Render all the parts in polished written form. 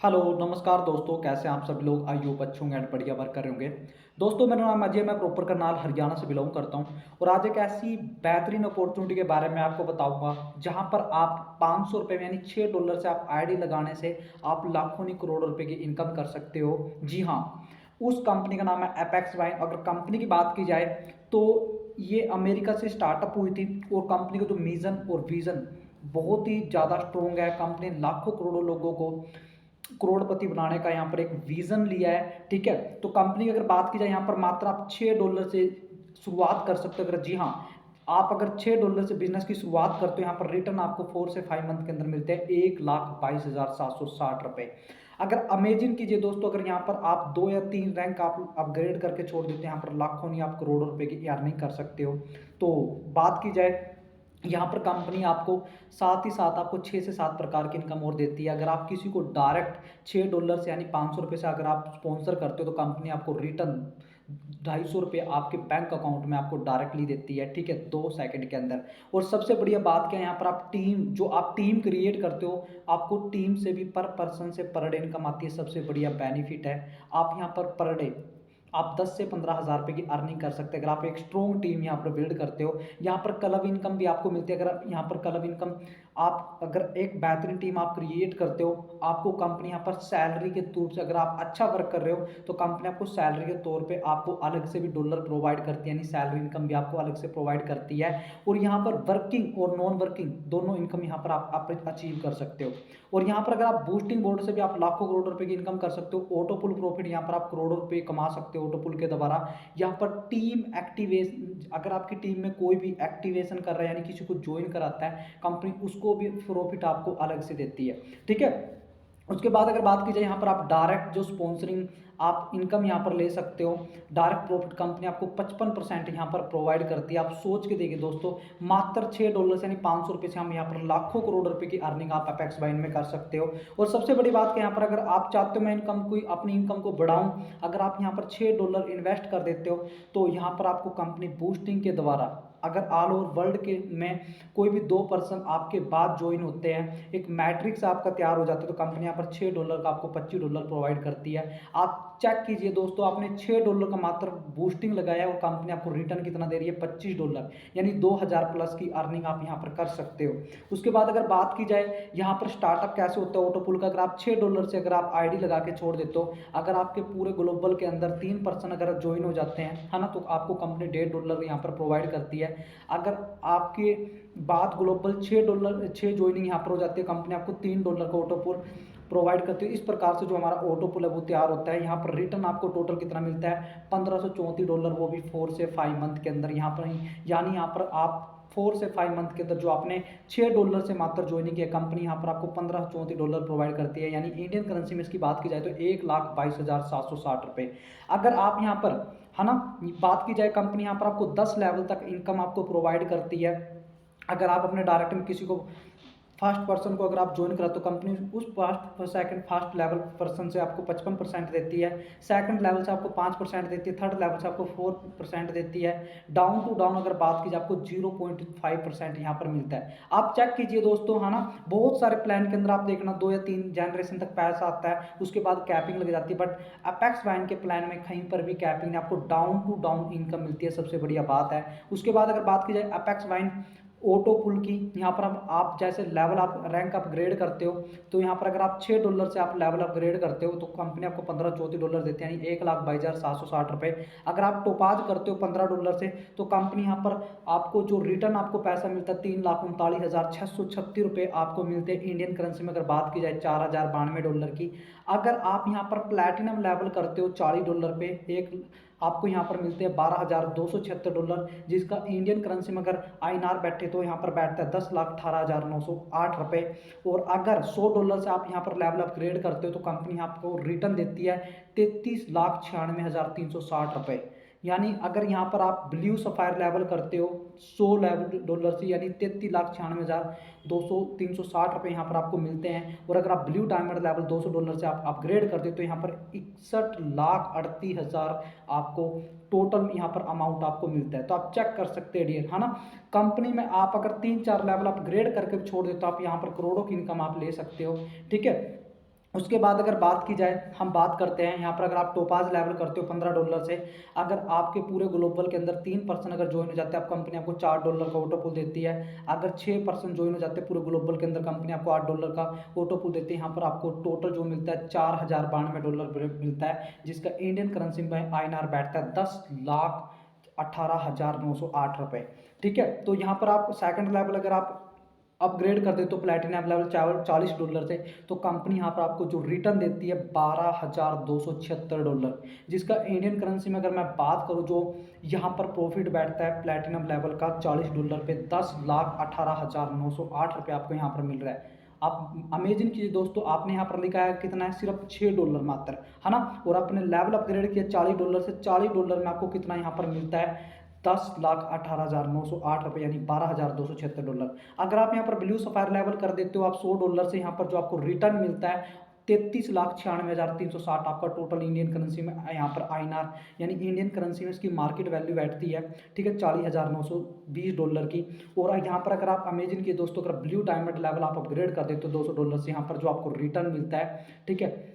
Hello नमस्कार दोस्तों, कैसे हैं आप सब लोग। आई होप अच्छे होंगे एंड बढ़िया वर्क कर रहे होंगे। दोस्तों मेरा नाम अजय, मैं प्रॉपर करनाल हरियाणा से बिलोंग करता हूं और आज एक ऐसी बेहतरीन अपॉर्चुनिटी के बारे में आपको बताऊंगा जहां पर आप 500 रुपये में यानी $6 से आप आईडी लगाने से आप लाखों नहीं करोड़ों रुपए की इनकम कर सकते हो। जी हाँ, उस कंपनी का नाम है एपेक्स वाइन। अगर कंपनी की बात की जाए तो ये अमेरिका से स्टार्टअप हुई थी और कंपनी का जो मिशन और विजन बहुत ही ज़्यादा स्ट्रोंग है। कंपनी लाखों करोड़ों लोगों को करोड़पति बनाने का यहाँ पर एक विजन लिया है। ठीक है, तो कंपनी की अगर बात की जाए यहाँ पर मात्र आप $6 से शुरुआत कर सकते हो। अगर जी हाँ, आप अगर $6 से बिजनेस की शुरुआत करते हो, यहाँ पर रिटर्न आपको 4 से 5 मंथ के अंदर मिलते हैं 1,22,760 रुपये। अगर अमेजिंग कीजिए दोस्तों, अगर यहाँ पर आप 2 या 3 रैंक आप अपग्रेड करके छोड़ देते हैं, यहाँ पर लाखों नहीं आप करोड़ों रुपए की अर्निंग कर सकते हो। तो बात की जाए यहाँ पर कंपनी आपको साथ ही साथ आपको 6 से 7 प्रकार की इनकम और देती है। अगर आप किसी को डायरेक्ट $6 से यानी 500 रुपये से अगर आप स्पॉन्सर करते हो तो कंपनी आपको रिटर्न 250 रुपये आपके बैंक अकाउंट में आपको डायरेक्टली देती है। ठीक है, 2 सेकंड के अंदर। और सबसे बढ़िया बात क्या है, यहाँ पर आप टीम क्रिएट करते हो, आपको टीम से भी पर पर्सन से पर डे इनकम आती है। सबसे बढ़िया बेनिफिट है, आप यहाँ पर डे आप 10 से 15 हज़ार रुपये की अर्निंग कर सकते हैं अगर आप एक स्ट्रॉन्ग टीम यहाँ पर बिल्ड करते हो। यहाँ पर क्लब इनकम भी आपको मिलती है। अगर यहाँ पर क्लब इनकम आप अगर एक बेहतरीन टीम आप क्रिएट करते हो, आपको कंपनी यहाँ पर सैलरी के तौर से अगर आप अच्छा वर्क कर रहे हो तो कंपनी आपको सैलरी के तौर पे आपको अलग से भी डॉलर प्रोवाइड करती है, यानी सैलरी इनकम भी आपको अलग से प्रोवाइड करती है। और यहाँ पर वर्किंग और नॉन वर्किंग दोनों इनकम यहाँ पर आप अचीव कर सकते हो। और यहाँ पर अगर आप बूस्टिंग बोर्ड से भी आप लाखों करोड़ रुपए की इनकम कर सकते हो। ऑटो पुल प्रॉफिट यहाँ पर आप करोड़ों रुपए कमा सकते हो ऑटो पुल के द्वारा। यहाँ पर टीम एक्टिवेशन, अगर आपकी टीम में कोई भी एक्टिवेशन कर रहा है यानी किसी को ज्वाइन कराता है, कंपनी उसको भी प्रॉफिट आपको अलग से देती है। ठीक है, उसके बाद अगर बात की जाए यहाँ पर आप डायरेक्ट जो स्पॉन्सरिंग आप इनकम यहाँ पर ले सकते हो। डायरेक्ट प्रॉफिट कंपनी आपको 55% यहाँ पर प्रोवाइड करती है। आप सोच के देखिए दोस्तों, मात्र $6 यानी 500 रुपये से हम यहाँ पर लाखों करोड़ रुपए की अर्निंग आप अपेक्स वाइन में कर सकते हो। और सबसे बड़ी बात कि यहाँ पर अगर आप चाहते हो मैं अपनी इनकम को बढ़ाऊं, अगर आप यहाँ पर $6 इन्वेस्ट कर देते हो तो यहाँ पर आपको कंपनी बूस्टिंग के द्वारा अगर ऑल ओवर वर्ल्ड के में कोई भी 2 पर्सन आपके बाद ज्वाइन होते हैं, एक मैट्रिक्स आपका तैयार हो जाता है, तो कंपनी यहाँ पर $6 का आपको $25 प्रोवाइड करती है। आप चेक कीजिए दोस्तों, आपने $6 का मात्र बूस्टिंग लगाया और कंपनी आपको रिटर्न कितना दे रही है, $25, यानी 2000 प्लस की अर्निंग आप यहाँ पर कर सकते हो। उसके बाद अगर बात की जाए यहाँ पर स्टार्टअप कैसे होता है ऑटोपुल का, अगर आप $6 से अगर आप आईडी लगा के छोड़ देते हो, अगर आपके पूरे ग्लोबल के अंदर 3 पर्सन अगर ज्वाइन हो जाते हैं, है ना, तो आपको कंपनी $1.5 यहाँ पर प्रोवाइड करती है। अगर आपके बाद ग्लोबल $6 ज्वाइनिंग यहाँ पर हो जाती है, कंपनी आपको $3 का ऑटो पुल प्रोवाइड करती है। इस प्रकार से जो हमारा ऑटो पुल है वो तैयार होता है। यहाँ पर रिटर्न आपको टोटल कितना मिलता है, $1534, वो भी 4 से 5 मंथ के अंदर। यहाँ पर यानी यहाँ पर आप 4 से 5 मंथ के अंदर जो आपने $6 से मात्र ज्वाइनिंग किया, कंपनी यहाँ पर आपको $1534 प्रोवाइड करती है, यानी इंडियन करेंसी में इसकी बात की जाए तो 1,22,760 रुपये। अगर आप यहाँ पर, है ना, बात की जाए कंपनी यहाँ पर आपको 10 लेवल तक इनकम आपको प्रोवाइड करती है। अगर आप अपने डायरेक्ट में किसी को फर्स्ट पर्सन को अगर आप ज्वाइन करा तो कंपनी उस फर्स्ट लेवल पर्सन से आपको 55% देती है, सेकंड लेवल से आपको 5% देती है, थर्ड लेवल से आपको 4% देती है, डाउन टू डाउन अगर बात की जाए आपको 0.5% यहाँ पर मिलता है। आप चेक कीजिए दोस्तों, है ना, बहुत सारे प्लान के अंदर आप देखना 2 या 3 जनरेशन तक पैसा आता है, उसके बाद कैपिंग लग जाती है, बट अपेक्स वाइन के प्लान में कहीं पर भी कैपिंग नहीं, आपको डाउन टू डाउन इनकम मिलती है। सबसे बढ़िया बात है। उसके बाद अगर बात की जाए अपेक्स वाइन ऑटो पुल की, यहाँ पर आप जैसे लेवल आप रैंक अपग्रेड करते हो, तो यहाँ पर अगर आप $6 से आप लेवल अपग्रेड करते हो तो कंपनी आपको $1534 देती है, यानी 1,22,760 रुपये। अगर आप टोपाज करते हो $15 से तो कंपनी यहाँ पर आपको जो रिटर्न आपको पैसा मिलता है 3,39,636 रुपये आपको मिलते हैं इंडियन करेंसी में। अगर बात की जाए $4,092 की। अगर आप यहाँ पर प्लैटिनम लेवल करते हो $40 पे, एक आपको यहाँ पर मिलते हैं $12,276, जिसका इंडियन करेंसी में अगर INR बैठे तो यहाँ पर बैठता है 10,18,908 रुपये। और अगर $100 से आप यहाँ पर लेवल अपग्रेड करते हो तो कंपनी आपको रिटर्न देती है 33,96,360 रुपये। यानी अगर यहाँ पर आप ब्लू सफायर लेवल करते हो $100 से, यानी 33,96,200 360 रुपये यहाँ पर आपको मिलते हैं। और अगर आप ब्लू डायमंड लेवल $200 से आप अपग्रेड करते हो तो यहाँ पर 61,38,000 आपको टोटल यहाँ पर अमाउंट आपको मिलता है। तो आप चेक कर सकते हैं डियर, है ना, कंपनी में आप अगर 3-4 लेवल अपग्रेड करके छोड़ देते हो आप यहाँ पर करोड़ों की इनकम आप ले सकते हो। ठीक है, उसके बाद अगर बात की जाए, हम बात करते हैं यहाँ पर, अगर आप टोपाज लेवल करते हो $15 से, अगर आपके पूरे ग्लोबल के अंदर 3% अगर ज्वाइन हो जाते हैं, आप कंपनी आपको $4 का ऑटो पुल देती है। अगर 6% ज्वाइन हो जाते हैं पूरे ग्लोबल के अंदर, कंपनी आपको $8 का ऑटो पुल देती है। यहाँ पर आपको टोटल जो मिलता है $4092 मिलता है, जिसका इंडियन करेंसी में INR बैठता है 10,18,908 रुपये। ठीक है, तो यहाँ पर आप सेकंड लेवल अगर आप अपग्रेड कर दे तो प्लेटिनम लेवल $40 से, तो कंपनी यहाँ पर आपको जो रिटर्न देती है $12,276, जिसका इंडियन करेंसी में अगर मैं बात करूँ, जो यहाँ पर प्रॉफिट बैठता है प्लेटिनम लेवल का $40 पे, 10,18,908 रुपये आपको यहाँ पर मिल रहा है। आप अमेजिंग कीजिए दोस्तों, आपने यहाँ पर लिखा है कितना है, सिर्फ $6 मात्र, है ना, और आपने लेवल अपग्रेड किया $40 से, $40 में आपको कितना यहाँ पर मिलता है, 10,18,908 रुपये, यानी $12,276। अगर आप यहाँ पर ब्लू सफायर लेवल कर देते हो आप $100 से, यहाँ पर जो आपको रिटर्न मिलता है 33,96,360 आपका टोटल इंडियन करेंसी में यहाँ पर INR, यानी इंडियन करेंसी में इसकी मार्केट वैल्यू बैठती है, ठीक है, $40,920 की। और यहाँ पर अगर आप अमेजन की दोस्तों अगर ब्लू डायमंड लेवल आप अपग्रेड कर देते हो $200 से, यहाँ पर जो आपको रिटर्न मिलता है, ठीक है,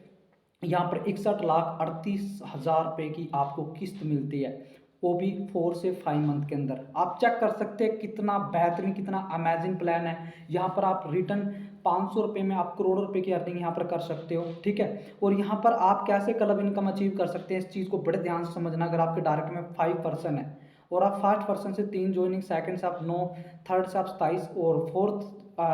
यहाँ पर 61,38,000 रुपये की आपको किस्त मिलती है, वो भी 4 से 5 मंथ के अंदर। आप चेक कर सकते हैं कितना बेहतरीन, कितना अमेजिंग प्लान है। यहाँ पर आप रिटर्न ₹500 में आप करोड़ों रुपए की अर्निंग यहाँ पर कर सकते हो, ठीक है। और यहाँ पर आप कैसे क्लब इनकम अचीव कर सकते हैं, इस चीज़ को बड़े ध्यान से समझना। अगर आपके डायरेक्ट में 5% है और आप फर्स्ट पर्सन से 3 ज्वाइनिंग, सेकंड से आप 9, थर्ड से आप 27 और फोर्थ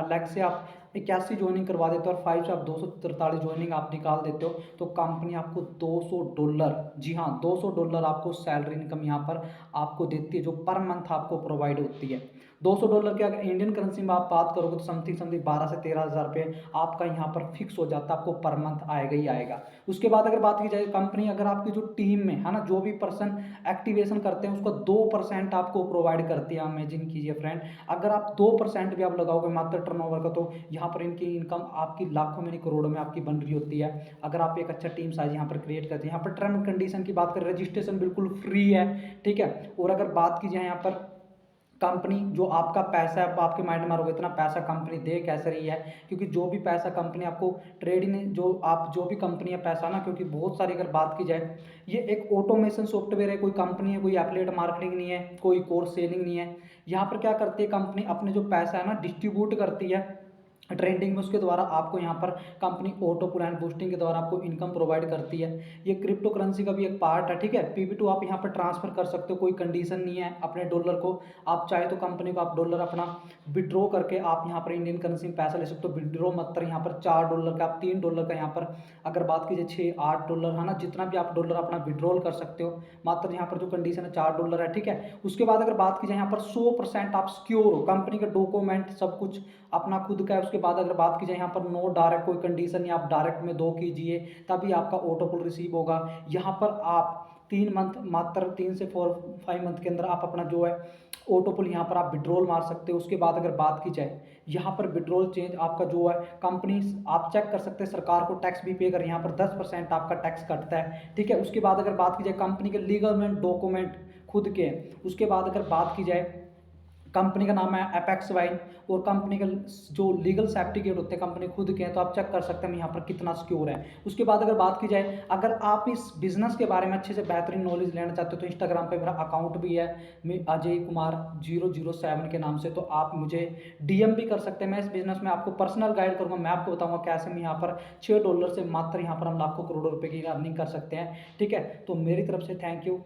लेग से आप 81 ज्वाइनिंग करवा देते हो और 5 से आप 243 ज्वाइनिंग आप निकाल देते हो, तो कंपनी आपको $200, जी हाँ $200 आपको सैलरी इनकम यहाँ पर आपको देती है, जो पर मंथ आपको प्रोवाइड होती है। $200 की अगर इंडियन करेंसी में आप बात करोगे तो समथिंग 12 से 13,000 रुपये आपका यहाँ पर फिक्स हो जाता है, आपको पर मंथ आएगा ही आएगा। उसके बाद अगर बात की जाए, कंपनी अगर आपकी जो टीम में है ना, जो भी पर्सन एक्टिवेशन करते हैं उसका 2% आपको प्रोवाइड करती है। इमेजिन कीजिए फ्रेंड, अगर आप 2% भी आप लगाओगे मात्र टर्नओवर का, तो यहाँ पर इनकी इनकम आपकी लाखों में नहीं करोड़ों में आपकी बन रही होती है। अगर आप एक अच्छा टीम साइज यहाँ पर क्रिएट करते हैं। यहाँ पर टर्म एंड कंडीशन की बात करें, रजिस्ट्रेशन बिल्कुल फ्री है, ठीक है। और अगर बात की जाए यहाँ पर कंपनी, जो आपका पैसा है, आपके माइंड में मारोगे इतना पैसा कंपनी दे कैसे रही है, क्योंकि जो भी पैसा कंपनी आपको ट्रेडिंग, जो भी कंपनी है पैसा ना, क्योंकि बहुत सारी अगर बात की जाए, ये एक ऑटोमेशन सॉफ्टवेयर है, कोई कंपनी है, कोई एफिलिएट मार्केटिंग नहीं है, कोई कोर्स सेलिंग नहीं है। यहाँ पर क्या करती है कंपनी, अपने जो पैसा है ना डिस्ट्रीब्यूट करती है ट्रेंडिंग में, उसके द्वारा आपको यहाँ पर company auto pull and boosting के द्वारा आपको इनकम प्रोवाइड करती है। ये क्रिप्टो करेंसी का भी एक पार्ट है, ठीक है। PP2 आप यहाँ पर ट्रांसफर कर सकते हो, कोई कंडीशन नहीं है अपने डॉलर को। आप चाहे तो कंपनी को आप डॉलर अपना विड्रॉ करके आप यहाँ पर इंडियन करेंसी में पैसा ले सकते हो। विड्रॉ मात्र यहाँ पर $4 का, आप $3 का यहाँ पर अगर बात कीजिए $6-8 है ना, जितना भी आप डॉलर अपना विड्रॉल कर सकते हो, मात्र यहाँ पर जो कंडीशन है $4 है, ठीक है। उसके बाद अगर बात की जाए यहाँ पर 100% आप सिक्योर हो, कंपनी का डॉक्यूमेंट सब कुछ अपना खुद का है। उसके बाद अगर बात की जाए यहाँ पर नो डायरेक्ट कोई कंडीशन नहीं, आप डायरेक्ट में दो कीजिए तभी आपका ऑटो पुल रिसीव होगा। यहाँ पर आप 3 मंथ, मात्र 3 से 4-5 मंथ के अंदर आप अपना जो है ऑटो पुल यहाँ पर आप विड्रॉल मार सकते हो। उसके बाद अगर बात की जाए यहाँ पर विड्रॉल चेंज आपका जो है कंपनी, आप चेक कर सकते हैं सरकार को टैक्स भी पे कर, यहाँ पर 10% आपका टैक्स कटता है, ठीक है। उसके बाद अगर बात की जाए कंपनी के लीगल डॉक्यूमेंट खुद के। उसके बाद अगर बात की जाए, कंपनी का नाम है एपेक्स वाइन, और कंपनी का जो लीगल सर्टिफिकेट होते हैं कंपनी खुद के हैं, तो आप चेक कर सकते हैं यहाँ पर कितना सिक्योर है। उसके बाद अगर बात की जाए, अगर आप इस बिजनेस के बारे में अच्छे से बेहतरीन नॉलेज लेना चाहते हो तो इंस्टाग्राम पे मेरा अकाउंट भी है, मैं अजय कुमार 007 के नाम से, तो आप मुझे DM भी कर सकते हैं। मैं इस बिजनेस में आपको पर्सनल गाइड करूँगा, मैं आपको बताऊँगा कैसे हम यहाँ पर $6 से मात्र यहाँ पर हम लाखों करोड़ों रुपये की अर्निंग कर सकते हैं, ठीक है। तो मेरी तरफ से थैंक यू।